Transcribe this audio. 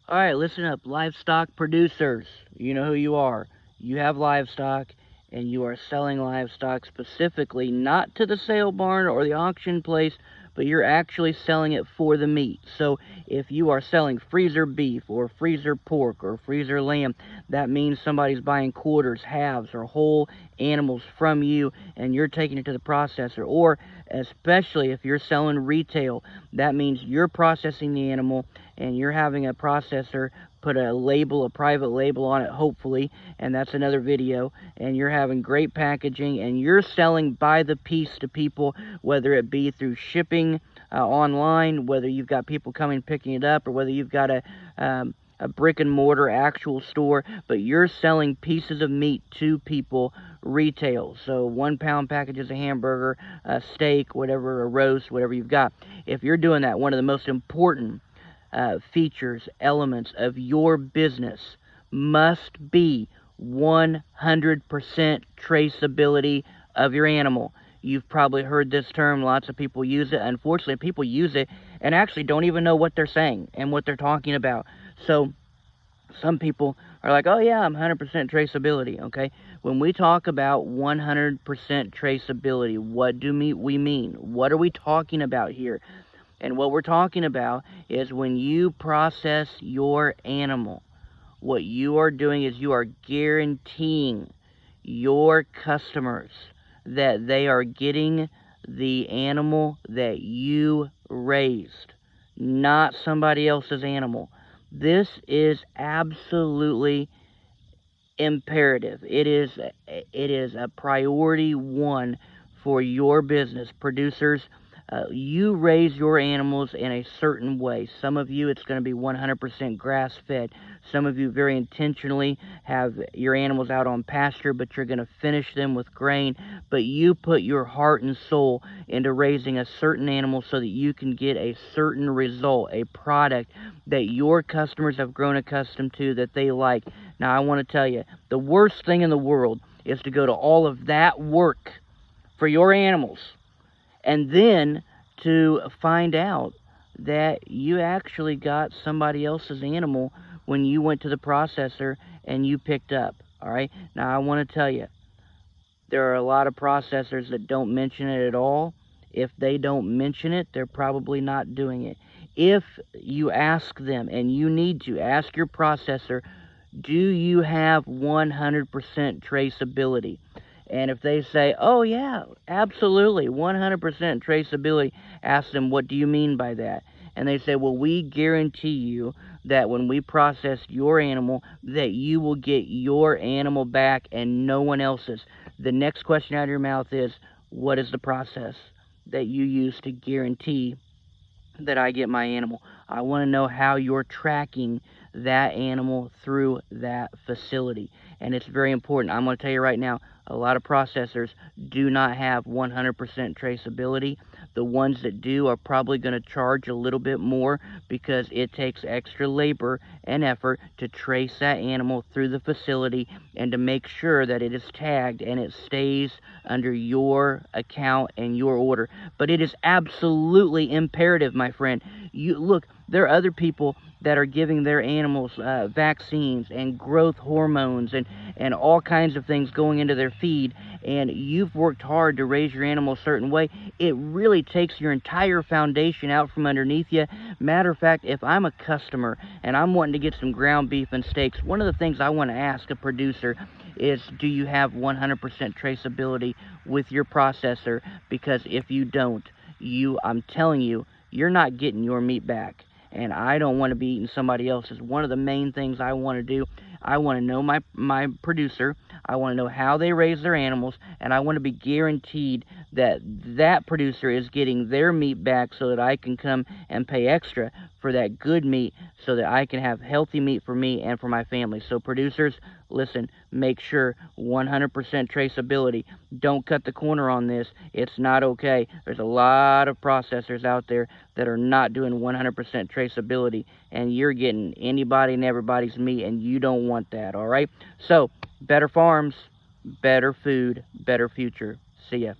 All right, listen up, livestock producers. You know who you are. You have livestock, and you are selling livestock specifically not to the sale barn or the auction place, but you're actually selling it for the meat. So if you are selling freezer beef or freezer pork or freezer lamb, that means somebody's buying quarters, halves, or whole animals from you, and you're taking it to the processor. Or especially if you're selling retail, that means you're processing the animal and you're having a processor put a private label on it, hopefully, and that's another video, and you're having great packaging, and you're selling by the piece to people, whether it be through shipping online, whether you've got people coming picking it up, or whether you've got a brick and mortar actual store, but you're selling pieces of meat to people retail. So 1 pound packages of hamburger, a steak, whatever, a roast, whatever you've got. If you're doing that, one of the most important features, elements of your business must be 100% traceability of your animal. You've probably heard this term. Lots of people use it. Unfortunately, people use it and actually don't even know what they're saying and what they're talking about. So some people are like, oh yeah, I'm 100% traceability, okay? When we talk about 100% traceability, what do we mean? What are we talking about here? And what we're talking about is when you process your animal, what you are doing is you are guaranteeing your customers that they are getting the animal that you raised, not somebody else's animal. This is absolutely imperative. It is a priority one for your business. Producers, you raise your animals in a certain way. Some of you, it's going to be 100% grass fed. Some of you very intentionally have your animals out on pasture, but you're going to finish them with grain. But you put your heart and soul into raising a certain animal so that you can get a certain result, a product that your customers have grown accustomed to, that they like. Now, I want to tell you, the worst thing in the world is to go to all of that work for your animals and then to find out that you actually got somebody else's animal when you went to the processor and you picked up. All right? Now, I want to tell you, there are a lot of processors that don't mention it at all. If they don't mention it, they're probably not doing it. If you ask them, and you need to ask your processor, do you have 100% traceability? And if they say, oh yeah, absolutely, 100% traceability, ask them, what do you mean by that? And they say, well, we guarantee you that when we process your animal, that you will get your animal back and no one else's. The next question out of your mouth is, what is the process that you use to guarantee that I get my animal? I want to know how you're tracking that animal through that facility. And it's very important. I'm going to tell you right now, a lot of processors do not have 100% traceability. The ones that do are probably going to charge a little bit more because it takes extra labor and effort to trace that animal through the facility and to make sure that it is tagged and it stays under your account and your order. But it is absolutely imperative, my friend. You look, there are other people that are giving their animals vaccines and growth hormones and all kinds of things going into their feed, and you've worked hard to raise your animal a certain way. It really takes your entire foundation out from underneath you. Matter of fact, if I'm a customer and I'm wanting to get some ground beef and steaks, one of the things I want to ask a producer is, do you have 100% traceability with your processor? Because if you don't, I'm telling you, you're not getting your meat back. And I don't want to be eating somebody else's. One of the main things I want to do, I want to know my producer. I want to know how they raise their animals, and I want to be guaranteed that that producer is getting their meat back so that I can come and pay extra for that good meat so that I can have healthy meat for me and for my family. So producers, listen, make sure 100% traceability. Don't cut the corner on this. It's not okay. There's a lot of processors out there that are not doing 100% traceability, and you're getting anybody and everybody's meat, and you don't want that, all right? So, better farms, better food, better future. See ya.